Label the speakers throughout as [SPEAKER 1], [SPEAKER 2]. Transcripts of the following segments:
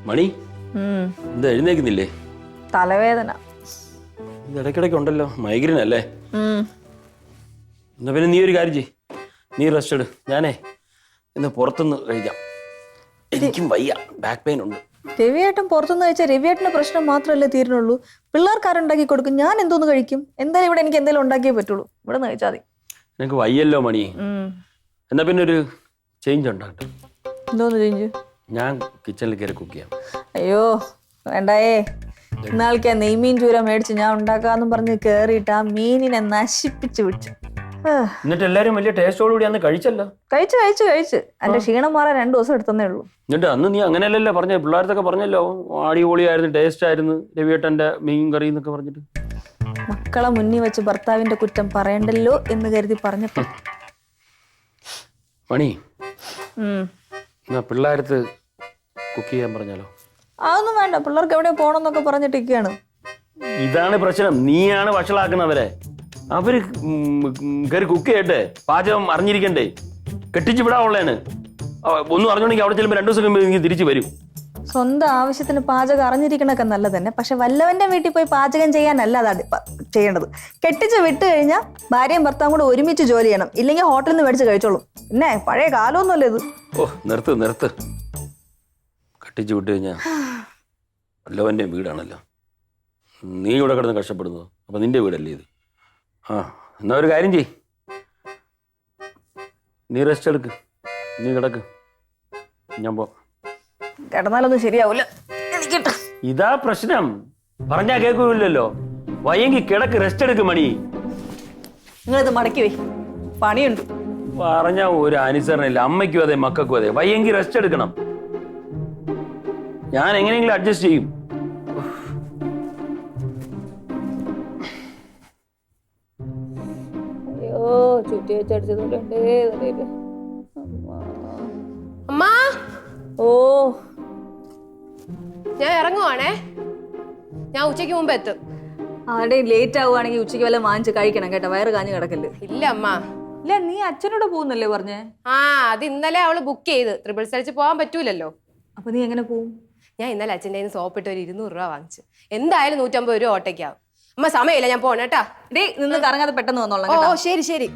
[SPEAKER 1] മണി എന്താ എഴുന്നേക്കുന്നില്ലേ?
[SPEAKER 2] തലവേദന
[SPEAKER 1] ഇടയ്ക്കിടയ്ക്ക് ഉണ്ടല്ലോ, മൈഗ്രെയിൻ അല്ലേ? എന്നാ പിന്നെ നീ ഒരു കാര്യം ചെയ്യ്, നീ റെസ്റ്റ് എടു. ഞാനേ ഇന്ന് പുറത്തുനിന്ന് കഴിക്കാം, എനിക്കും വയ്യ, ബാക്ക് പെയിൻ ഉണ്ട്.
[SPEAKER 2] രവിയേട്ടൻ പുറത്തുനിന്ന് കഴിച്ചാൽ രവിയേട്ടന്റെ പ്രശ്നം മാത്രമല്ലേ തീരുന്നുള്ളൂ. പിള്ളേർക്കാരുണ്ടാക്കി കൊടുക്കും, ഞാൻ എന്തോന്ന് കഴിക്കും? എന്തായാലും ഇവിടെ എനിക്ക് എന്തെങ്കിലും ഉണ്ടാക്കിയേ പറ്റുള്ളൂ. ഇവിടെ നിന്ന് കഴിച്ചാൽ മതി.
[SPEAKER 1] നിനക്ക് വയ്യല്ലോ മണി, എന്നാ പിന്നെ ഒരു ചേഞ്ച് ഉണ്ടാകട്ടെ.
[SPEAKER 2] എന്തോന്ന് ചേഞ്ച്?
[SPEAKER 1] ഞാൻ കിച്ചണിൽ കയറി കുക്ക് ചെയ്യാം.
[SPEAKER 2] അയ്യോ വേണ്ടായേ, ഇന്നാൾക്ക് നെയ്മീൻ ചൂര മേടിച്ച് ഞാൻ ഉണ്ടാക്കാന്നും പറഞ്ഞ് കേറിയിട്ട് ആ മീനിനെ നശിപ്പിച്ചു വിട്ടു.
[SPEAKER 1] എന്നിട്ട് എല്ലാരും വലിയ ടേസ്റ്റോടുകൂടി അന്ന് കഴിച്ചല്ലോ.
[SPEAKER 2] കഴിച്ച് എന്റെ ക്ഷീണം മാറാൻ 2 ദിവസം എടുത്തേ ഉള്ളൂ.
[SPEAKER 1] എന്നിട്ട് അന്ന് നീ അങ്ങനെയല്ലല്ലോ പറഞ്ഞ, പിള്ളേർക്കൊക്കെ പറഞ്ഞല്ലോ അടിപൊളിയായിരുന്നു, ടേസ്റ്റ് ആയിരുന്നു രവിയേട്ടന്റെ മീൻ കറി എന്നൊക്കെ പറഞ്ഞിട്ട്.
[SPEAKER 2] മക്കളെ മുന്നിൽ വെച്ച് ഭർത്താവിന്റെ കുറ്റം പറയണ്ടല്ലോ എന്ന് കരുതി പറഞ്ഞപ്പോ
[SPEAKER 1] മണി എന്നാ പിള്ളേരത്ത് കുക്ക് ചെയ്യാൻ പറഞ്ഞാലോ?
[SPEAKER 2] അതൊന്നും വേണ്ട, പിള്ളേർക്ക് എവിടെ പോണെന്നൊക്കെ പറഞ്ഞിട്ടിരിക്കുകയാണ്.
[SPEAKER 1] ഇതാണ് പ്രശ്നം, നീയാണ് വഷളാക്കുന്നവരെ. അവര് കയറി കുക്ക് ചെയ്യട്ടെ, പാചകം അറിഞ്ഞിരിക്കണ്ടേ? കെട്ടിച്ചു വിടാവുള്ളേന്. ഒന്നും അറിഞ്ഞോണ്ടെങ്കിൽ അവിടെ ചെല്ലുമ്പോൾ 2 ദിവസം കഴിയുമ്പോൾ തിരിച്ചു വരും.
[SPEAKER 2] സ്വന്തം ആവശ്യത്തിന് പാചകം അറിഞ്ഞിരിക്കണൊക്കെ നല്ലത് തന്നെ, പക്ഷെ വല്ലവന്റെ വീട്ടിൽ പോയി പാചകം ചെയ്യാനല്ല അത് ചെയ്യേണ്ടത്. കെട്ടിച്ച് വിട്ട് കഴിഞ്ഞാൽ ഭാര്യയും ഭർത്താവും കൂടെ ഒരുമിച്ച് ജോലി ചെയ്യണം, ഇല്ലെങ്കിൽ ഹോട്ടലിൽ നിന്ന് മേടിച്ച് കഴിച്ചോളും. പിന്നെ പഴയ കാലമൊന്നുമല്ല ഇത്.
[SPEAKER 1] ഓ നിർത്ത്. കെട്ടിച്ചു വിട്ട് കഴിഞ്ഞാൽ വല്ലവന്റെ വീടാണല്ലോ, നീ ഇവിടെ കിടന്ന് കഷ്ടപ്പെടുന്നു. അപ്പൊ നിന്റെ വീടല്ലേ ഇത്? എന്നാ ഒരു കാര്യം ചെയ്, നീ റെസ്റ്റ് എടുക്ക്, നീ കിടക്ക്, ഞാൻ പോ.
[SPEAKER 2] കിടന്നാലൊന്നും ശരിയാവൂല.
[SPEAKER 1] ഇതാ പ്രശ്നം, പറഞ്ഞാ കേൾക്കൂലല്ലോ. വയ്യെങ്കിൽ കിടക്ക്, റെസ്റ്റ് എടുക്ക് മണി.
[SPEAKER 2] നിങ്ങളിത് മടക്കി വേ, പണിയുണ്ട്.
[SPEAKER 1] പറഞ്ഞ ഒരു അനുസരണയില്ല, അമ്മയ്ക്കും അതെ മക്കൾക്കും അതെ. വയ്യെങ്കിൽ റെസ്റ്റ് എടുക്കണം. ഞാൻ എങ്ങനെയെങ്കിലും അഡ്ജസ്റ്റ് ചെയ്യും.
[SPEAKER 2] അയ്യോ ചുറ്റി വെച്ചടിച്ചതുകൊണ്ടേ.
[SPEAKER 3] അമ്മ
[SPEAKER 2] ഓ
[SPEAKER 3] ഞാൻ ഇറങ്ങുവാണേ, ഞാൻ ഉച്ചയ്ക്ക് മുമ്പ് എത്തും.
[SPEAKER 2] അവിടെ ലേറ്റ് ആവുകയാണെങ്കിൽ ഉച്ചയ്ക്ക് വല്ല വാങ്ങിച്ച് കഴിക്കണം കേട്ടോ, വയറ് കാഞ്ഞ് കിടക്കല്ലേ.
[SPEAKER 3] ഇല്ല അമ്മ.
[SPEAKER 2] ഇല്ല, നീ അച്ഛനോട് പോകുന്നല്ലേ പറഞ്ഞേ?
[SPEAKER 3] അത് ഇന്നലെ അവള് ബുക്ക് ചെയ്ത് ത്രിപിൾസ് അടിച്ച് പോകാൻ പറ്റൂലല്ലോ.
[SPEAKER 2] അപ്പൊ നീ എങ്ങനെ പോവും?
[SPEAKER 3] ഞാൻ ഇന്നലെ അച്ഛൻ്റെ കയ്യിൽ നിന്ന് സോപ്പിട്ട് ഒരു 200 രൂപ വാങ്ങിച്ചു. എന്തായാലും 150 രൂപ ഓട്ടയ്ക്കാവും. അമ്മ സമയമില്ല, ഞാൻ പോണേട്ടാ.
[SPEAKER 2] ഡേ നിന്ന് കറങ്ങാതെ പെട്ടെന്ന് വന്നോളാം.
[SPEAKER 3] ഓ ശരി.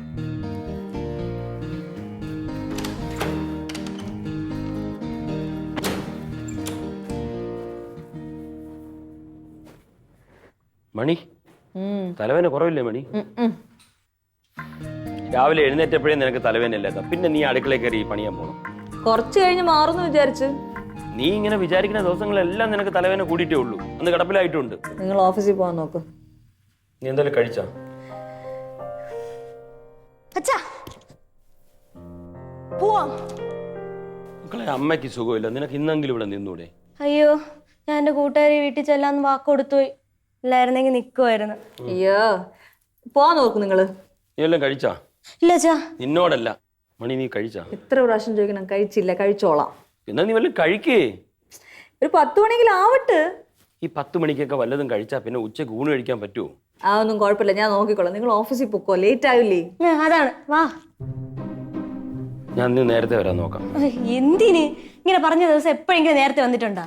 [SPEAKER 1] മണി തലവേന കുറവില്ലേ മണി? രാവിലെ എഴുന്നേറ്റപ്പോഴേ നിനക്ക് തലവേനയല്ലാത്ത, പിന്നെ നീ അടുക്കളയിൽ കയറി പണിയാൻ പോകണം.
[SPEAKER 2] കുറച്ച് കഴിഞ്ഞ് മാറുന്നു വിചാരിച്ചു.
[SPEAKER 1] നീ ഇങ്ങനെ വിചാരിക്കുന്ന ദിവസങ്ങളെല്ലാം നിനക്ക് തലവേന കൂടിയിട്ടേ ഉള്ളൂ. അന്ന് കിടപ്പിലായിട്ടുണ്ട്.
[SPEAKER 2] നിങ്ങൾ ഓഫീസിൽ പോകാൻ നോക്ക്.
[SPEAKER 1] നീ എന്തായാലും കഴിച്ചാ? മക്കളെ, അമ്മയ്ക്ക് സുഖമില്ല, നിനക്ക് ഇന്നെങ്കിലും ഇവിടെ നിന്നൂടെ?
[SPEAKER 4] അയ്യോ, ഞാൻ എൻ്റെ കൂട്ടുകാരി വീട്ടിൽ ചെല്ലാന്ന് വാക്ക് കൊടുത്തുപോയി. ഇല്ലായിരുന്നെങ്കിൽ നിൽക്കുമായിരുന്നു.
[SPEAKER 2] അയ്യോ പോവാൻ നോക്ക് നിങ്ങള്.
[SPEAKER 1] നീ എല്ലാം കഴിച്ചാ?
[SPEAKER 4] ഇല്ല ചാ.
[SPEAKER 1] നിന്നോടല്ല മണി, നീ കഴിച്ചാ?
[SPEAKER 2] എത്ര പ്രാവശ്യം ചോദിക്കണം? കഴിച്ചില്ല, കഴിച്ചോളാം.
[SPEAKER 1] എന്നാ നീ വല്ലതും കഴിക്കേ.
[SPEAKER 2] ഒരു 10 മണിയെങ്കിലും ആവട്ടെ.
[SPEAKER 1] ഈ 10 മണിക്കൊക്കെ വല്ലതും കഴിച്ചാ പിന്നെ ഉച്ചക്ക് ഊണ് കഴിക്കാൻ പറ്റുമോ?
[SPEAKER 2] അതൊന്നും കുഴപ്പമില്ല, ഞാൻ നോക്കിക്കോളാം. നിങ്ങൾ ഓഫീസിൽ പൊക്കോ, ലേറ്റ് ആവില്ലേ?
[SPEAKER 4] അതാണ്, വാ.
[SPEAKER 1] ഞാൻ നേരത്തെ വരാൻ നോക്കാം.
[SPEAKER 4] എന്തിന് ഇങ്ങനെ പറഞ്ഞ ദിവസം എപ്പോഴെങ്കിലും നേരത്തെ വന്നിട്ടുണ്ടാ?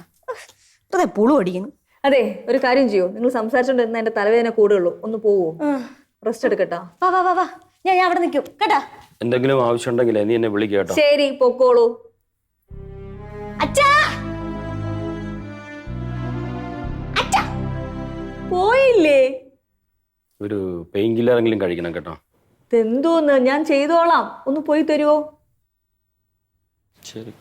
[SPEAKER 4] അതെ പുളു അടിക്കുന്നു.
[SPEAKER 2] അതെ, ഒരു കാര്യം ചെയ്യോ, നിങ്ങൾ സംസാരിച്ചോണ്ടിരുന്ന എന്റെ തലവേദന കൂടുള്ളൂ. ഒന്ന് പോവോ? റെസ്റ്റ് എടുക്കട്ടാ.
[SPEAKER 4] വാ ഞാൻ അവിടെ നിൽക്കും കേട്ടാ.
[SPEAKER 1] എന്തെങ്കിലും ആവശ്യം ഉണ്ടെങ്കിലേ നീ എന്നെ വിളിക്കുക കേട്ടോ.
[SPEAKER 2] ശരി, പൊക്കോളൂ.
[SPEAKER 4] അച്ഛാ
[SPEAKER 2] പോയില്ലേ?
[SPEAKER 1] ഒരു പെയിൻ കില്ലറെങ്കിലും കഴിക്കണം കേട്ടോ.
[SPEAKER 2] എന്തോന്ന്, ഞാൻ ചെയ്തോളാം. ഒന്ന് പോയി തരുവോ?
[SPEAKER 1] ശരി.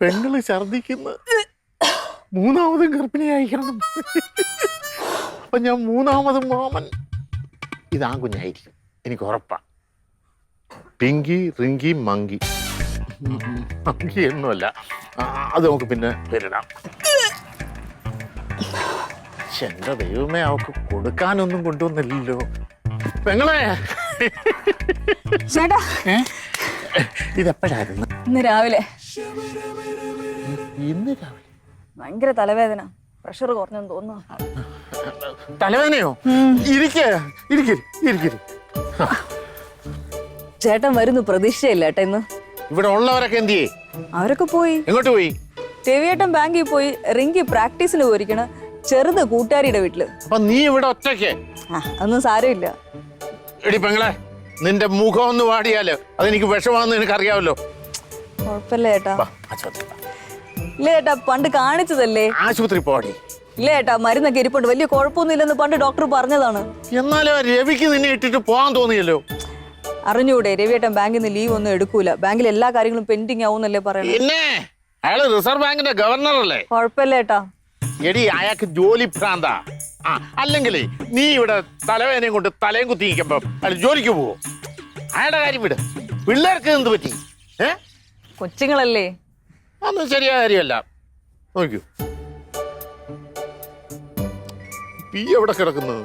[SPEAKER 5] പെങ്ങള് ഛർദിക്കുന്ന 3ാമതും ഗർഭിണിയായിരിക്കണം. അപ്പൊ ഞാൻ 3ാമതും മാമൻ ഇതാ കുഞ്ഞായിരിക്കും, എനിക്ക് ഉറപ്പാ. പിങ്കി റിങ്കി മങ്കി. മങ്കി ഒന്നുമല്ല, അത് നമുക്ക് പിന്നെ പേരിടാം. എന്റെ ദൈവമേ, അവക്ക് കൊടുക്കാനൊന്നും കൊണ്ടുവന്നില്ലല്ലോ. പെങ്ങളെ,
[SPEAKER 2] ചേട്ടാ
[SPEAKER 5] ഇതെപ്പോഴായിരുന്നു?
[SPEAKER 2] ഇന്ന് രാവിലെ
[SPEAKER 5] ഇന്ന് രാവിലെ
[SPEAKER 2] ഭയങ്കര തലവേദന, പ്രഷർ കുറഞ്ഞെന്ന് തോന്നുന്നു.
[SPEAKER 5] തലവേദനയോ? ഇരിക്കേ.
[SPEAKER 2] ചേട്ടൻ വരുന്നു പ്രതീക്ഷയില്ല ഏട്ടാ ഇന്ന്.
[SPEAKER 5] ഇവിടെ ഉള്ളവരൊക്കെ എന്ത് ചെയ്യേ?
[SPEAKER 2] അവരൊക്കെ പോയി.
[SPEAKER 5] എങ്ങോട്ട് പോയി?
[SPEAKER 2] രവിയേട്ടൻ ബാങ്കിൽ പോയി, റിങ്കി പ്രാക്ടീസിന് പോയിരിക്കണ്, ചെറുത് കൂട്ടുകാരിയുടെ വീട്ടില്.
[SPEAKER 5] അപ്പൊ നീ ഇവിടെ ഒറ്റയ്ക്ക്?
[SPEAKER 2] അതൊന്നും സാരമില്ല.
[SPEAKER 5] എടി പെങ്ങളെ, നിന്റെ മുഖം ഒന്ന് വാടിയാല് അതെനിക്ക് വിഷമാണെന്ന് എനിക്ക് അറിയാമല്ലോ.
[SPEAKER 2] കുഴപ്പമില്ല ഏട്ടാ. ഇല്ല ഏട്ടാ, പണ്ട് കാണിച്ചതല്ലേ.
[SPEAKER 5] ആശുപത്രി പോടി.
[SPEAKER 2] ഇല്ല ഏട്ടാ, മരുന്നൊക്കെ ഇരിപ്പുണ്ട്, വലിയ കുഴപ്പമൊന്നുമില്ലെന്ന് പണ്ട് ഡോക്ടർ പറഞ്ഞതാണ്.
[SPEAKER 5] എന്നാലും രവിക്ക് നിന്നെ ഇട്ടിട്ട് പോകാൻ തോന്നിയല്ലോ.
[SPEAKER 2] അറിഞ്ഞൂടെ, രവിയേട്ടൻ ബാങ്കിൽ നിന്ന് ലീവ് ഒന്നും എടുക്കൂല, ബാങ്കിൽ എല്ലാ കാര്യങ്ങളും പെൻഡിങ് ആവുന്നല്ലേ പറയുന്നത്.
[SPEAKER 5] പിന്നെ അയാള് റിസർവ് ബാങ്കിന്റെ ഗവർണർ അല്ലേ?
[SPEAKER 2] കുഴപ്പമില്ല ഏട്ടാ.
[SPEAKER 5] എടി, അയാൾക്ക് ജോലി ഭ്രാന്ത. അല്ലെങ്കിൽ നീ ഇവിടെ തലവേദനയും കൊണ്ട് തലയും കുത്തി നിൽക്കുമ്പോ അയാൾ ജോലിക്ക് പോവോ? അയാളുടെ കാര്യം വിട്. പിള്ളേർക്ക് എന്ത് പറ്റി?
[SPEAKER 2] കൊച്ചുങ്ങളല്ലേ.
[SPEAKER 5] അതൊന്നും ശരിയായ കാര്യമല്ല. നോക്കൂ, പി എവിടെ കിടക്കുന്നത്?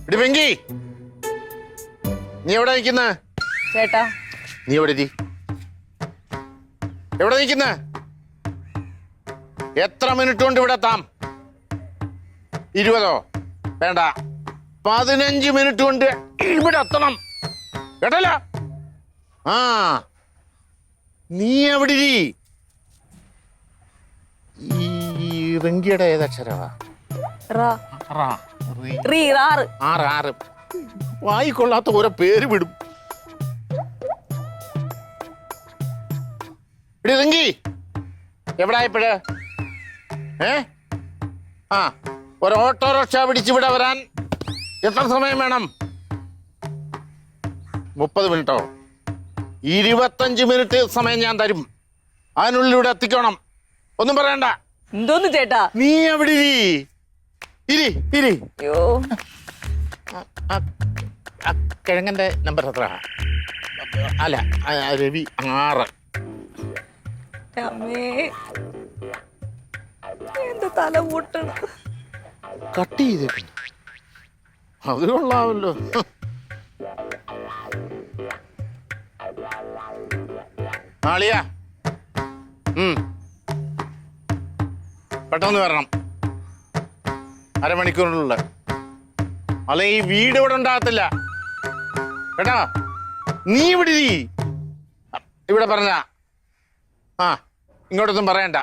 [SPEAKER 5] എടി വെങ്കി, നീ എവിടെ നിൽക്കുന്ന?
[SPEAKER 2] ചേട്ടാ
[SPEAKER 5] നീ എവിടെ നിൽക്കുന്ന? എത്ര മിനിറ്റ് കൊണ്ട് ഇവിടെ എത്താം? 20 വേണ്ട, 15 മിനിറ്റ് കൊണ്ട് ഇവിടെ എത്തണം, കേട്ടല്ലോ? ആ, നീ എവിടെ? ഈ റിങ്കിയുടെ ഏതക്ഷരവാ? ആറ്. വായിക്കൊള്ളാത്ത ഓരോ പേര് വിടും. എടി റിങ്കി, എവിടെ ആയപ്പോഴ്? ഒരു ഓട്ടോറിക്ഷ പിടിച്ചിവിടെ വരാൻ എത്ര സമയം വേണം? 30 മിനിറ്റോ? 25 മിനിറ്റ് സമയം ഞാൻ തരും. അതിനുള്ളിൽ ഇവിടെ എത്തിക്കണം. ഒന്നും പറയണ്ട.
[SPEAKER 2] എന്തോന്ന് ചേട്ടാ?
[SPEAKER 5] നീ എവിടെ? ഇരി.
[SPEAKER 2] അയ്യോ,
[SPEAKER 5] കിഴങ്ങന്റെ നമ്പർ എത്ര? അല്ല, രവി 6.
[SPEAKER 2] അമ്മേ, എന്റെ തല പൊട്ടണം.
[SPEAKER 5] കട്ട് ചെയ്തേക്കും. അത് കൊള്ളാമല്ലോ. ആളിയാ, പെട്ടെന്ന് വരണം, അരമണിക്കൂറിനുള്ള. അല്ലെങ്കിൽ ഈ വീട് ഇവിടെ ഉണ്ടാകത്തില്ല കേട്ടാ. നീ ഇവിടെ പറഞ്ഞ ഇങ്ങോട്ടൊന്നും പറയണ്ട.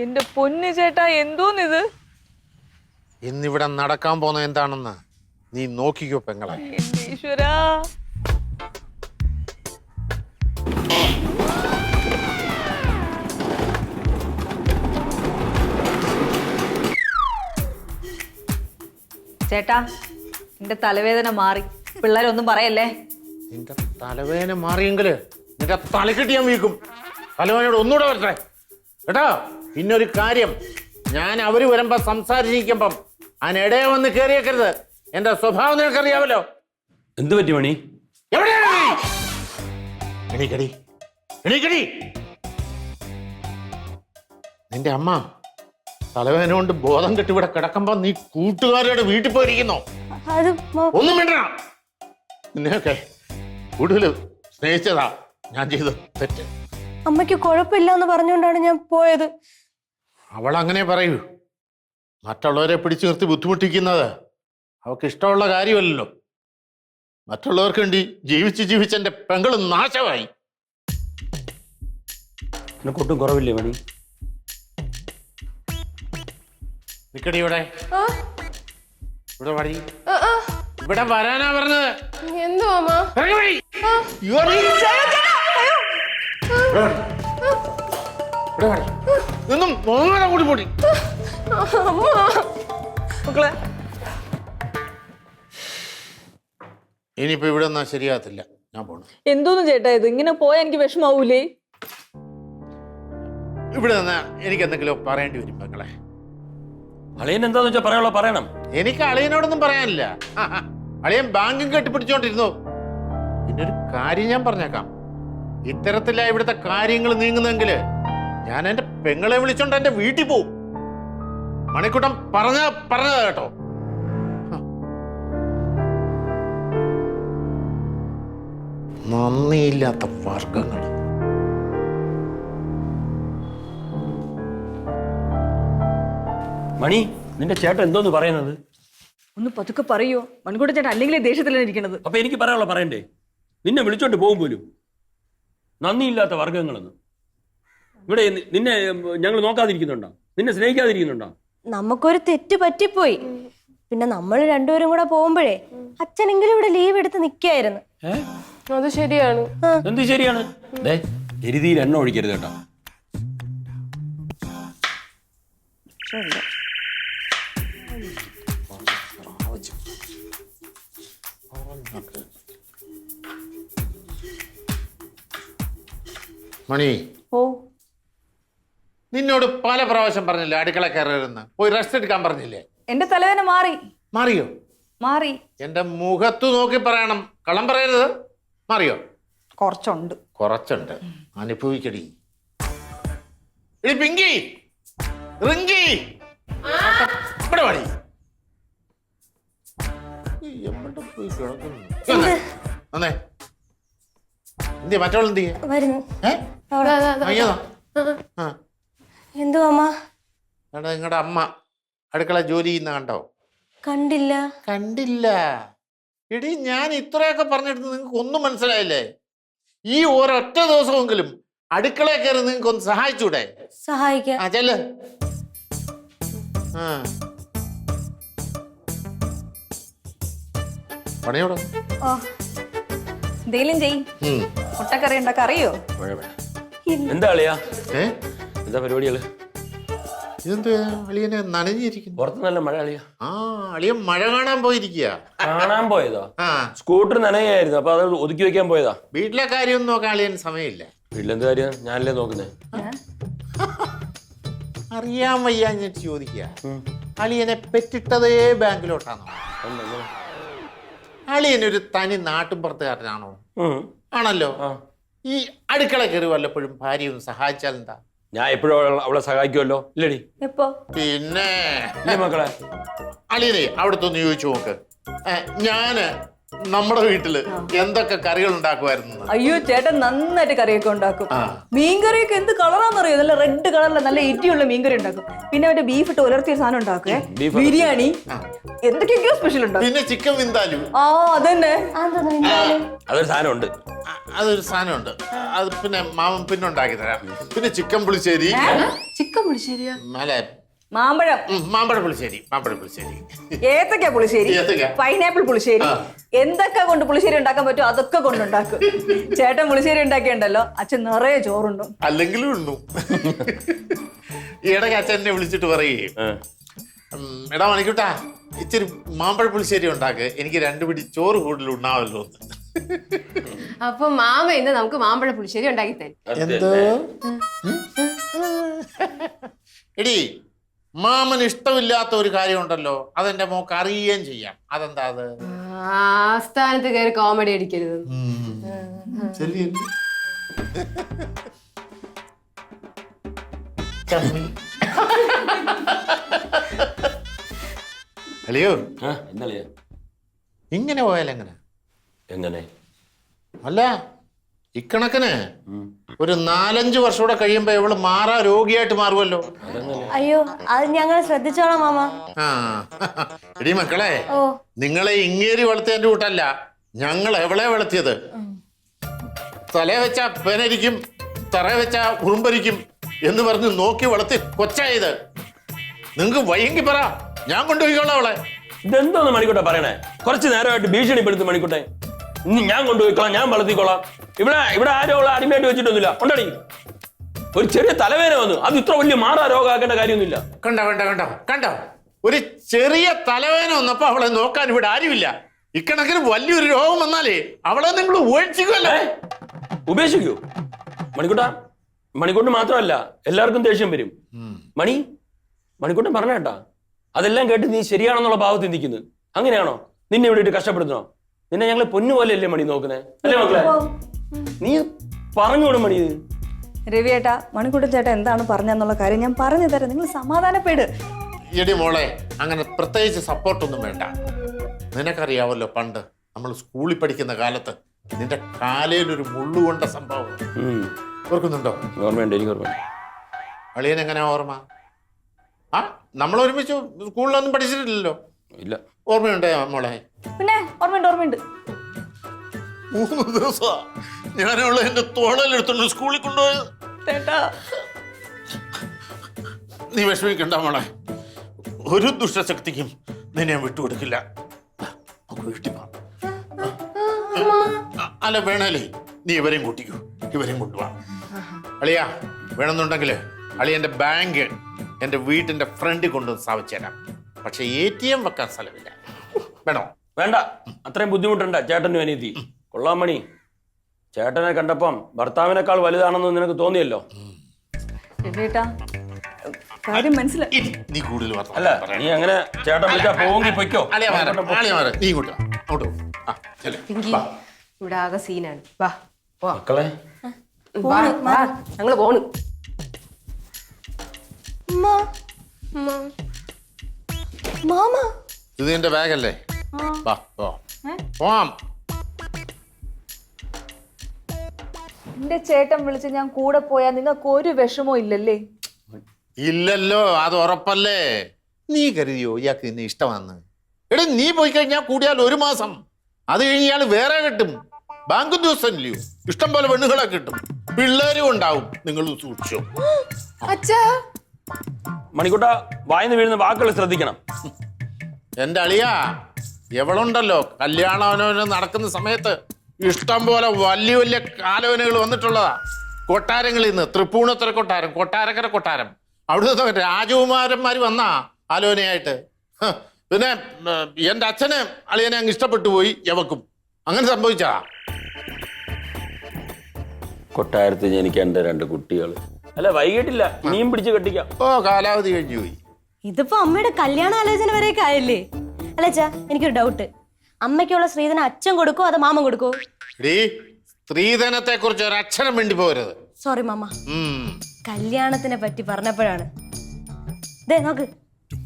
[SPEAKER 2] എന്റെ പൊന്നു ചേട്ടാ, എന്തോന്നിത്?
[SPEAKER 5] ഇന്നിവിടെ നടക്കാൻ പോകുന്ന എന്താണെന്ന് നീ നോക്കിക്കോ പെങ്ങളെ.
[SPEAKER 2] ഈശ്വരാ, ചേട്ടാ എന്റെ തലവേദന മാറി. പിള്ളേരൊന്നും പറയല്ലേ.
[SPEAKER 5] നിന്റെ തലവേദന മാറിയെങ്കില് നിന്റെ തലക്കെട്ടി ഞാൻ വീക്കും. തലവേദനയോട് ഒന്നുകൂടെ വരട്ടെ കേട്ടോ. പിന്നെ ഒരു കാര്യം, ഞാൻ അവര് വരുമ്പോ സംസാരിച്ചിരിക്കുമ്പം അതിനിടയെ വന്ന് കയറിയേക്കരുത്. എന്റെ സ്വഭാവം നിനക്കറിയാമല്ലോ.
[SPEAKER 1] എന്ത് പറ്റി മണി?
[SPEAKER 5] എവിടെയാണ്? എണീക്കടി. നിന്റെ അമ്മ തലവേദന കൊണ്ട് ബോധം കെട്ടി ഇവിടെ കിടക്കുമ്പോ നീ കൂട്ടുകാരുടെ വീട്ടിൽ പോയിരിക്കുന്നോ? ഒന്നും വേണ്ട. നിന്നെയൊക്കെ കൂടുതൽ സ്നേഹിച്ചതാ ഞാൻ ചെയ്ത തെറ്റ്.
[SPEAKER 4] അമ്മയ്ക്ക് കുഴപ്പമില്ല എന്ന് പറഞ്ഞുകൊണ്ടാണ് ഞാൻ പോയത്.
[SPEAKER 5] അവൾ അങ്ങനെ പറയൂ. മറ്റുള്ളവരെ പിടിച്ചു നിർത്തി ബുദ്ധിമുട്ടിക്കുന്നത് അവൾക്ക് ഇഷ്ടമുള്ള കാര്യമല്ലല്ലോ. മറ്റുള്ളവർക്ക് വേണ്ടി ജീവിച്ച് എന്റെ പെങ്ങളും നാശമായി.
[SPEAKER 1] ഒട്ടും കുറവില്ലേ മണി?
[SPEAKER 5] നിക്കടി ഇവിടെ. ഇവിടെ വടി. ഇവിടെ വരാനാ പറഞ്ഞത്.
[SPEAKER 3] എന്തോ അമ്മ?
[SPEAKER 5] നിന്നും മോങ്ങാതെ കൂടി പൊടി. ഇനിയിപ്പോ ഇവിടെ ഒന്നും ശരിയാകത്തില്ല. ഞാൻ പോണു.
[SPEAKER 2] എന്തോന്ന് ചേട്ടാ ഇത്? ഇങ്ങനെ പോയാ എനിക്ക് വിഷമാവൂലേ?
[SPEAKER 5] ഇവിടെ നിന്നാ എനിക്ക് എന്തെങ്കിലും പറയേണ്ടി വരും മക്കളെ.
[SPEAKER 1] അളിയൻ എന്താന്ന് വെച്ചാൽ പറയാനുള്ള പറയണം.
[SPEAKER 5] എനിക്ക് അളിയനോടൊന്നും പറയാനില്ല. അളിയൻ ബാങ്കും കെട്ടിപ്പിടിച്ചോണ്ടിരുന്നു. പിന്നെ ഒരു കാര്യം ഞാൻ പറഞ്ഞേക്കാം, ഇത്തരത്തിലാ ഇവിടുത്തെ കാര്യങ്ങൾ നീങ്ങുന്നെങ്കിൽ ഞാൻ എന്റെ പെങ്ങളെ വിളിച്ചോണ്ട് എന്റെ വീട്ടിൽ പോവും. മണിക്കുട്ടൻ പറഞ്ഞതാ കേട്ടോ. നന്ദിയില്ലാത്ത വർഗങ്ങൾ.
[SPEAKER 1] മണി, നിന്റെ ചേട്ടൻ എന്തോന്ന് പറയുന്നത്?
[SPEAKER 2] ഒന്ന് പതുക്കെ പറയോ, മണിക്കൂട്ടൻ ചേട്ടൻ അല്ലെങ്കിലേ ദേഷ്യത്തിലാണ് ഇരിക്കുന്നത്.
[SPEAKER 1] അപ്പൊ എനിക്ക് പറയാനുള്ള പറയണ്ടേ? നിന്നെ വിളിച്ചോണ്ട് പോകും പോലും. നന്ദിയില്ലാത്ത വർഗങ്ങളെന്ന്. ഇവിടെ നിന്നെ ഞങ്ങൾ നോക്കാതിരിക്കുന്നുണ്ടോ? നിന്നെ സ്നേഹിക്കാതിരിക്കുന്നുണ്ടോ?
[SPEAKER 4] നമുക്കൊരു തെറ്റ് പറ്റിപ്പോയി. പിന്നെ നമ്മൾ രണ്ടുപേരും കൂടെ പോകുമ്പോഴേ അച്ഛനെങ്കിലും ഇവിടെ ലീവ് എടുത്ത് നിൽക്കായിരുന്നു.
[SPEAKER 3] അത് ശരിയാണ്.
[SPEAKER 1] എന്ത് ശരിയാണ്? എരുതിയിൽ എണ്ണ ഒഴിക്കരുത് കേട്ടോ.
[SPEAKER 5] മണി,
[SPEAKER 2] ഓ,
[SPEAKER 5] നിന്നോട് പല പ്രാവശ്യം പറഞ്ഞില്ലേ അടുക്കള കയറരുന്ന്? പോയി റെസ്റ്റ് എടുക്കാൻ പറഞ്ഞില്ലേ?
[SPEAKER 2] എന്റെ തലവേദന
[SPEAKER 5] മാറിയോ?
[SPEAKER 2] മാറി.
[SPEAKER 5] എന്റെ മുഖത്ത് നോക്കി പറയണം, കള്ളം പറയരുത്. മാറിയോ?
[SPEAKER 2] കുറച്ചുണ്ട്.
[SPEAKER 5] അനുഭവിക്കടി. പിങ്കി, റിങ്കി, ഇവിടെ വാടി. എവിടെ പോയി കിടക്കുന്നു? വന്നേ. എന്തിയാ മറ്റവൾ എന്തിയെ?
[SPEAKER 4] വരുന്നു.
[SPEAKER 5] അയ്യോ,
[SPEAKER 4] എന്തുവാ അമ്മ?
[SPEAKER 5] നിങ്ങളുടെ അമ്മ അടുക്കള ജോലി ചെയ്യുന്ന കണ്ടോ?
[SPEAKER 4] കണ്ടില്ല.
[SPEAKER 5] എടി, ഞാൻ ഇത്രയൊക്കെ പറഞ്ഞിട്ട് നിങ്ങൾക്ക് ഒന്നും മനസ്സിലായില്ലേ? ഈ ഒരൊറ്റ ദിവസമെങ്കിലും അടുക്കള കയറി നിങ്ങൾക്ക് ഒന്ന് സഹായിച്ചൂടെ?
[SPEAKER 4] സഹായിക്കാം.
[SPEAKER 5] ചെല്ല്. പണിയോടോ?
[SPEAKER 2] എന്തേലും ചെയ്. മുട്ടക്കറി ഉണ്ടാക്കാൻ അറിയോ?
[SPEAKER 1] എന്താ അളിയാ? എന്താ പരിപാടികള്?
[SPEAKER 5] ഇതെന്ത് അളിയനെ നനഞ്ഞിരിക്കുന്നു?
[SPEAKER 1] പുറത്ത് നല്ല മഴ അളിയാ.
[SPEAKER 5] അളിയൻ മഴ കാണാൻ പോയിരിക്കുക.
[SPEAKER 1] കാണാൻ പോയതാ? സ്കൂട്ടർ നനയായിരുന്നു, അപ്പൊ അത് ഒതുക്കി വെക്കാൻ പോയതാ.
[SPEAKER 5] വീട്ടിലെ കാര്യമൊന്നും നോക്കാൻ അളിയൻ സമയമില്ല.
[SPEAKER 1] വീട്ടിലെന്ത് കാര്യം? ഞാനല്ലേ നോക്കുന്നേ.
[SPEAKER 5] അറിയാൻ വയ്യ ഞാൻ ചോദിക്കുക. അളിയനെ പെറ്റിട്ടതേ ബാങ്കിലോട്ടാണോ? അളിയനൊരു തനി നാട്ടുമ്പുറത്തുകാരനാണോ? ആണല്ലോ. ഈ അടുക്കള കയറി വല്ലപ്പോഴും ഭാര്യ ഒന്ന് സഹായിച്ചാൽ എന്താ?
[SPEAKER 1] ഞാൻ എപ്പോഴും അവളെ സഹായിക്കുമല്ലോ, ഇല്ലടി?
[SPEAKER 2] എപ്പോ?
[SPEAKER 5] പിന്നെ
[SPEAKER 1] മക്കളെ,
[SPEAKER 5] അളിയനെ അവിടുത്തെ ഒന്ന് ചോദിച്ചു നോക്ക്. ഞാന് നമ്മുടെ വീട്ടില് എന്തൊക്കെ കറികൾ ഉണ്ടാക്കുമായിരുന്നു?
[SPEAKER 2] അയ്യോ, ചേട്ടൻ നന്നായിട്ട് കറിയൊക്കെ ഉണ്ടാക്കും. മീൻകറിയൊക്കെ എന്ത് കളറാന്നറിയോ? നല്ല റെഡ് കളറിലെ നല്ല എരിയുള്ള മീൻകറി ഉണ്ടാക്കും. പിന്നെ മറ്റേ ബീഫ് ഇട്ട് ഉലർത്തിയ സാധനം ഉണ്ടാക്കുവേ, ബിരിയാണി, എന്തൊക്കെയൊക്കെയോ സ്പെഷ്യൽ ഉണ്ടാക്കും.
[SPEAKER 5] പിന്നെ ചിക്കൻ വിന്താലു.
[SPEAKER 2] അതന്നെ.
[SPEAKER 1] അതൊരു സാധനം ഉണ്ട്.
[SPEAKER 5] അതൊരു സാധനമുണ്ട്. അത് പിന്നെ മാമൻ പിന്നെ ഉണ്ടാക്കി തരാം. പിന്നെ ചിക്കൻ പുളിശ്ശേരി.
[SPEAKER 3] ചിക്കൻ പുളിശ്ശേരിയാ?
[SPEAKER 5] അല്ലെ, മാമ്പഴ പുളിശ്ശേരി.
[SPEAKER 2] ഏത്തക്ക പുളിശ്ശേരി, പൈനാപ്പിൾ പുളിശ്ശേരി, എന്തൊക്കെ കൊണ്ട് പുളിശ്ശേരി ഉണ്ടാക്കാൻ പറ്റുമോ അതൊക്കെ കൊണ്ടുണ്ടാക്കും. ചേട്ടൻ പുളിശ്ശേരി ഉണ്ടാക്കിയുണ്ടല്ലോ, അച്ഛൻ നിറയെ ചോറുണ്ടോ?
[SPEAKER 5] അല്ലെങ്കിലും ഉണ്ണു. ഈയിടയ്ക്ക് അച്ഛൻ എന്നെ വിളിച്ചിട്ട് പറയേ, എടാ മണിക്കൂട്ടാ, ഇച്ചിരി മാമ്പഴ പുളിശ്ശേരി ഉണ്ടാക്ക്, എനിക്ക് 2 പിടി ചോറ് കൂടുതൽ ഉണ്ണാവല്ലോ.
[SPEAKER 3] അപ്പൊ മാമ ഇന്ന് നമുക്ക് മാമ്പഴ പുളിശ്ശേരി ഉണ്ടാക്കി തരും.
[SPEAKER 5] എന്തോ? എടി, മാമന് ഇഷ്ടമില്ലാത്ത ഒരു കാര്യം ഉണ്ടല്ലോ, അതെന്റെ മോക്ക് അറിയുകയും ചെയ്യാം. അതെന്താ? അത്
[SPEAKER 3] ആസ്ഥാനത്ത് കയറി കോമഡി അടിക്കരുത്.
[SPEAKER 5] അല്ലയോ,
[SPEAKER 1] എന്താ
[SPEAKER 5] ഇങ്ങനെ പോയാൽ
[SPEAKER 1] എങ്ങനെ?
[SPEAKER 5] അല്ല, ഇക്കണക്കിന് ഒരു 4-5 വർഷം കൂടെ കഴിയുമ്പോ ഇവള് മാറാ രോഗിയായിട്ട് മാറുമല്ലോ.
[SPEAKER 4] അയ്യോ, അത് ഞങ്ങൾ ശ്രദ്ധിച്ചോളാം മാമ.
[SPEAKER 5] എടി മക്കളെ, നിങ്ങളെ ഇങ്ങേരി വളർത്തിയതിന്റെ കൂട്ടല്ല ഞങ്ങൾ എവളെ വളർത്തിയത്. തല വെച്ച പേനരിക്കും, തറ വെച്ച ഉറുമ്പരിക്കും എന്ന് പറഞ്ഞ് നോക്കി വളർത്തി കൊച്ചായത്. നിങ്ങക്ക് വയ്യെങ്കി പറ, ഞാൻ കൊണ്ടുപോയിക്കോളാം അവളെ.
[SPEAKER 1] ഇതെന്തോന്ന് മണിക്കൂട്ടെ പറയണേ? കുറച്ച് നേരമായിട്ട് ഭീഷണിപ്പെടുത്തു മണിക്കൂട്ടെ. ഇനി ഞാൻ കൊണ്ടുപോയിക്കോളാം, ഞാൻ വളർത്തിക്കോളാം. ഇവിടെ ആരും അവളെ അടിമയായിട്ട് വെച്ചിട്ടൊന്നുമില്ല. ഉണ്ടടി, ഒരു ചെറിയ തലവേദന വന്നു, അത് ഇത്ര വലിയ മാറാ രോഗമാക്കേണ്ട കാര്യമൊന്നുമില്ല.
[SPEAKER 5] കണ്ടോ ഒരു ചെറിയ തലവേദന വന്നപ്പോ അവളെ നോക്കാൻ ഇവിടെ ആരുമില്ല. ഇക്കണക്കിന് വലിയൊരു രോഗം വന്നാലേ അവളെ നിങ്ങൾ ഉപേക്ഷിക്കുമല്ലോ.
[SPEAKER 1] ഉപേക്ഷിക്കൂ മണിക്കൂട്ടൻ മാത്രമല്ല, എല്ലാവർക്കും ദേഷ്യം വരും. മണിക്കൂട്ടൻ പറഞ്ഞേട്ടാ, അതെല്ലാം കേട്ട് നീ ശരിയാണെന്നുള്ള ഭാവത്തിൽ നിൽക്കുന്നത്. അങ്ങനെയാണോ? നിന്നെ ഇവിടെ ഇട്ട് കഷ്ടപ്പെടുത്തണോ? നിന്നെ ഞങ്ങള് പൊന്നു പോലെയല്ലേ മണി നോക്കുന്നേ? അല്ലേ മക്കളെ? നീ പറഞ്ഞോടും മണി. ഇത്
[SPEAKER 2] രവിയേട്ടാ, മണിക്കൂട്ടൻ ചേട്ടാ എന്താണ് പറഞ്ഞെന്നുള്ള കാര്യം ഞാൻ പറഞ്ഞു തരാം. നിങ്ങൾ സമാധാനപ്പെട്.
[SPEAKER 5] എടി മോളെ, അങ്ങനെ പ്രത്യേകിച്ച് സപ്പോർട്ടൊന്നും വേണ്ട. നിനക്കറിയാവല്ലോ, പണ്ട് നമ്മൾ സ്കൂളിൽ പഠിക്കുന്ന കാലത്ത് നിന്റെ കാലയിലൊരു മുള്ളുകൊണ്ട സംഭവം ഓർക്കുന്നുണ്ടോ?
[SPEAKER 1] ഓർമ്മയുണ്ട്, എനിക്ക് ഓർമ്മയുണ്ട്.
[SPEAKER 5] അളിയൻ എങ്ങനെയാ ഓർമ്മ? ആ, നമ്മൾ ഒരുമിച്ച് സ്കൂളിലൊന്നും പഠിച്ചിട്ടില്ലല്ലോ.
[SPEAKER 1] ഇല്ല.
[SPEAKER 5] ഓർമ്മയുണ്ടോ മോളെ?
[SPEAKER 2] പിന്നെ ഓർമ്മയുണ്ട്.
[SPEAKER 5] 3 ദിവസമാ ഞാനുള്ള എന്റെ തോളലെടുത്തോണ്ട് സ്കൂളിൽ കൊണ്ടുപോയത്.
[SPEAKER 2] ചേട്ടാ
[SPEAKER 5] നീ വിഷമിക്കണ്ട മോളെ, ഒരു ദുഷ്ടശക്തിക്കും നിന്നെ ഞാൻ വിട്ടുകൊടുക്കില്ല. നമുക്ക് വീട്ടിൽ പോവാം. അല്ല വേണേലേ നീ ഇവരെയും കൂട്ടിക്കൂ, ഇവരെയും കൊണ്ടുപോവാ. അളിയാ, വേണമെന്നുണ്ടെങ്കിൽ അളിയന്റെ ബാങ്ക് എന്റെ വീട്ടിന്റെ ഫ്രണ്ടിൽ കൊണ്ടുവന്ന് സ്ഥാപിച്ചു തരാം. പക്ഷെ ATM വെക്കാൻ സ്ഥലമില്ല. വേണോ?
[SPEAKER 1] വേണ്ട, അത്രയും ബുദ്ധിമുട്ടുണ്ട് ചേട്ടനും അനിയത്തി. കൊള്ളാം മണി, ചേട്ടനെ കണ്ടപ്പം ഭർത്താവിനേക്കാൾ വലുതാണെന്ന് നിനക്ക് തോന്നിയല്ലോ.
[SPEAKER 2] രവിയേട്ടാ, കാര്യം മനസ്സിലായി.
[SPEAKER 5] ഇരി, നീ കൂടുതൽ
[SPEAKER 1] അല്ല, നീ അങ്ങനെ ചേട്ടൻ വിളിച്ചാ പോകി പൊയ്ക്കോ.
[SPEAKER 5] നീ ഇങ്ങോട്ട് വാ, അങ്ങോട്ട് പോ. ആ, ചെല്ല്.
[SPEAKER 3] പിങ്കി, ഇവിടെ ആകെ സീനാണ്. വാ പോവാം.
[SPEAKER 1] മക്കളെ,
[SPEAKER 3] വാ, വാ, ഞങ്ങള് പോണ്.
[SPEAKER 4] മാമ
[SPEAKER 5] ഇത് നിന്റെ ബാഗല്ലേ? വാ, പോ. പോവാം.
[SPEAKER 2] എന്റെ ചേട്ടൻ വിളിച്ച് ഞാൻ കൂടെ പോയാൽ നിങ്ങൾക്ക് ഒരു വിഷമോ ഇല്ലല്ലേ?
[SPEAKER 5] ഇല്ലല്ലോ, അത് ഉറപ്പല്ലേ. നീ കരുതിയോ ഇയാൾക്ക് നിന്നെ ഇഷ്ടമാണെന്ന്? എടാ, നീ പോയി കഴിഞ്ഞാൽ കൂടിയാൽ 1 മാസം, അത് കഴിഞ്ഞ് ഇയാൾ വേറെ കിട്ടും. ബാങ്ക് ദിവസം ഇല്ലയോ, ഇഷ്ടം പോലെ പെണ്ണുകളെ കിട്ടും, പിള്ളേരും ഉണ്ടാവും. നിങ്ങൾ സൂക്ഷിച്ചോ.
[SPEAKER 3] അച്ഛാ,
[SPEAKER 1] മണിക്കുട്ട, വായിന്ന് വീഴുന്ന വാക്കുകൾ ശ്രദ്ധിക്കണം.
[SPEAKER 5] എന്റെ അളിയാ, എവളുണ്ടല്ലോ കല്യാണാലോചന നടക്കുന്ന സമയത്ത് ഇഷ്ടം പോലെ വലിയ വലിയ ആലോചനകൾ വന്നിട്ടുള്ളതാ. കൊട്ടാരങ്ങളിൽ നിന്ന് തൃപ്പൂണിത്തുറ കൊട്ടാരം, കൊട്ടാരക്കര കൊട്ടാരം, അവിടുത്തെ രാജകുമാരന്മാർ വന്നാ ആലോചനയായിട്ട്. പിന്നെ എന്റെ അച്ഛന് അളിയനെ അങ്ങ് ഇഷ്ടപ്പെട്ടു പോയി യവക്കും. അങ്ങനെ സംഭവിച്ചാ.
[SPEAKER 1] കൊട്ടാരത്തിൽ ജനിക്കേണ്ട 2 കുട്ടികൾ. അല്ല, വൈകിട്ടില്ല, ഇനിയും പിടിച്ച് കെട്ടിക്കാം.
[SPEAKER 5] ഓ, കാലാവധി കഴിഞ്ഞു പോയി.
[SPEAKER 4] ഇതിപ്പോ അമ്മയുടെ കല്യാണ ആലോചന വരെയൊക്കെ ആയല്ലേ? അല്ല അച്ഛാ, എനിക്കൊരു ഡൗട്ട്. അമ്മയ്ക്കുള്ള സ്ത്രീധനം അച്ഛൻ കൊടുക്കോ അതോ മാമൻ കൊടുക്കോ?
[SPEAKER 5] സ്ത്രീധനത്തെ കുറിച്ച് ഒരു അക്ഷരം വേണ്ടി പോരുത്.
[SPEAKER 4] സോറി മാമ, കല്യാണത്തിനെ പറ്റി പറഞ്ഞപ്പോഴാണ്. ദേ നോക്ക്,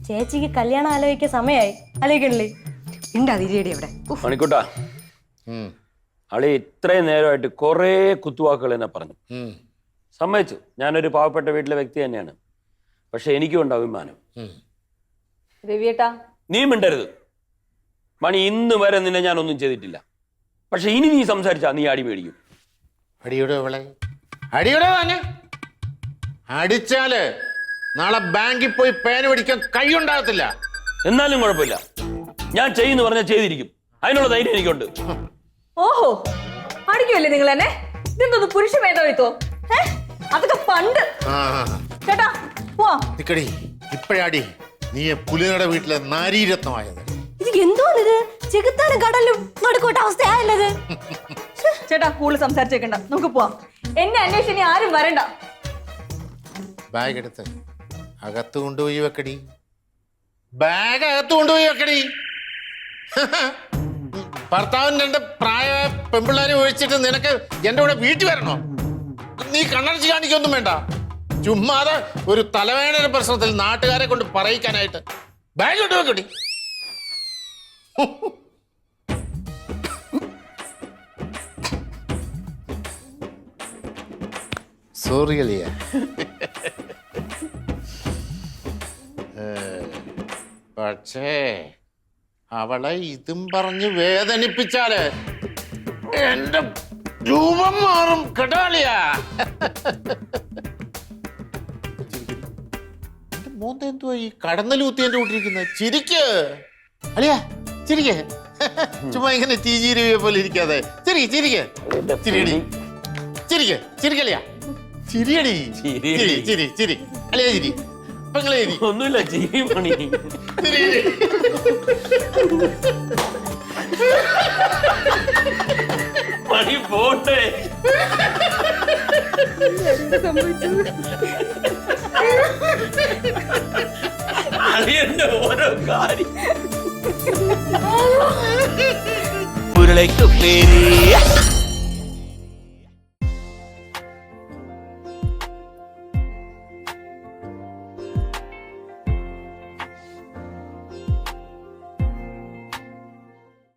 [SPEAKER 4] ചേച്ചിക്ക് കല്യാണം ആലോചിക്കാൻ സമയമായി. ആലോചിക്കണില്ലേ?
[SPEAKER 3] ഉണ്ടാതിരിയടി അവിടെ.
[SPEAKER 1] മണിക്കുട്ട, അളി ഇത്രയും നേരമായിട്ട് കുറേ കുത്തുവാക്കുകൾ എന്നെ പറഞ്ഞു. സമ്മതിച്ചു, ഞാനൊരു പാവപ്പെട്ട വീട്ടിലെ വ്യക്തി തന്നെയാണ്. പക്ഷെ എനിക്കും ഉണ്ട് അഭിമാനം.
[SPEAKER 2] രവിയേട്ടാ,
[SPEAKER 1] നീ മിണ്ടരുത് മണി. ഇന്ന് വരെ നിന്നെ ഞാനൊന്നും ചെയ്തിട്ടില്ല. പക്ഷെ ഇനി നീ സംസാരിച്ചാ നീ അടി മേടിക്കും.
[SPEAKER 5] അടിയുടെ വിള അടിയുടെ തന്നെ അടിച്ചാല് നാളെ ബാങ്കിൽ പോയി പേന പിടിക്കാൻ കൈയുണ്ടാകത്തില്ല.
[SPEAKER 1] എന്നാലും കുഴപ്പമില്ല, ഞാൻ ചെയ്യുന്നു പറഞ്ഞാൽ ചെയ്തിരിക്കും. അതിനുള്ള ധൈര്യം എനിക്കുണ്ട്.
[SPEAKER 2] ഓഹോ, അടിക്കുമല്ലേ നിങ്ങൾ എന്നെ? ഇതെന്തോന്ന് പുരുഷ മേധാവിത്വോ? അതൊക്കെ പണ്ട്. ചേട്ടാ പോവാ.
[SPEAKER 5] നിക്കടി, ഇപ്പഴാടി നീ പുലിയുടെ വീട്ടിലെ നാരീരത്നമായത്.
[SPEAKER 4] ഇത് എന്തോന്നിത്? ചെകുത്താനും കടലും നടുക്കോട്ട അവസ്ഥയായല്ലത്.
[SPEAKER 2] ചേട്ടാ, കൂടുതൽ സംസാരിച്ചേക്കണ്ട, നമുക്ക് പോവാം. എന്നെ അന്വേഷിച്ച് ആരും വരണ്ട.
[SPEAKER 5] ബാഗ് എടുത്ത് അകത്ത് കൊണ്ടുപോയി വെക്കടി. ബാഗ് അകത്ത് കൊണ്ടുപോയി വെക്കടി. ഭർത്താവിന് 2 പ്രായ പെൺപിള്ളേരെ ഒഴിച്ചിട്ട് നിനക്ക് എന്റെ കൂടെ വീട്ടിൽ വരണോ? നീ കണ്ണടച്ച് കാണിക്കൊന്നും വേണ്ട. ചുമ്മാതെ ഒരു തലവേദന പ്രശ്നത്തിൽ നാട്ടുകാരെ കൊണ്ട് പറയിക്കാനായിട്ട് ബാഗ് കൊണ്ട് വെക്കടി. സോറി അളിയ. പക്ഷേ അവളെ ഇതും പറഞ്ഞ് വേദനിപ്പിച്ചാല് എന്റെ രൂപം മാറും കേട്ടാളിയാ. മോന്തെന്തുവാ ഈ കടന്നലൂത്തി എന്റെ കൂട്ടിരിക്കുന്നത്? ചിരിക്ക് അളിയാ, ചിരിക്ക്. ചുമ്മാ ഇങ്ങനെ ചീചീരവിയെ പോലെ ഇരിക്കാതെ ചിരിക്ക്, ചിരിക്ക്, ചിരിയടി, ചിരിക്ക്, ചിരിക്കളിയാ, ചിരിയടി, ചിരി, ചിരി, ചിരി അളിയാ, ചിരി. പെങ്ങളെ ചിരി.
[SPEAKER 1] ഒന്നുമില്ല, ചിരി മണി.
[SPEAKER 5] ചിരി.
[SPEAKER 1] മണി പോട്ടെ.
[SPEAKER 3] സംഭവിച്ചത്
[SPEAKER 1] അളിയന്റെ ഓരോ കാര്യം.
[SPEAKER 6] ഉരുളയ്ക്ക് പേര്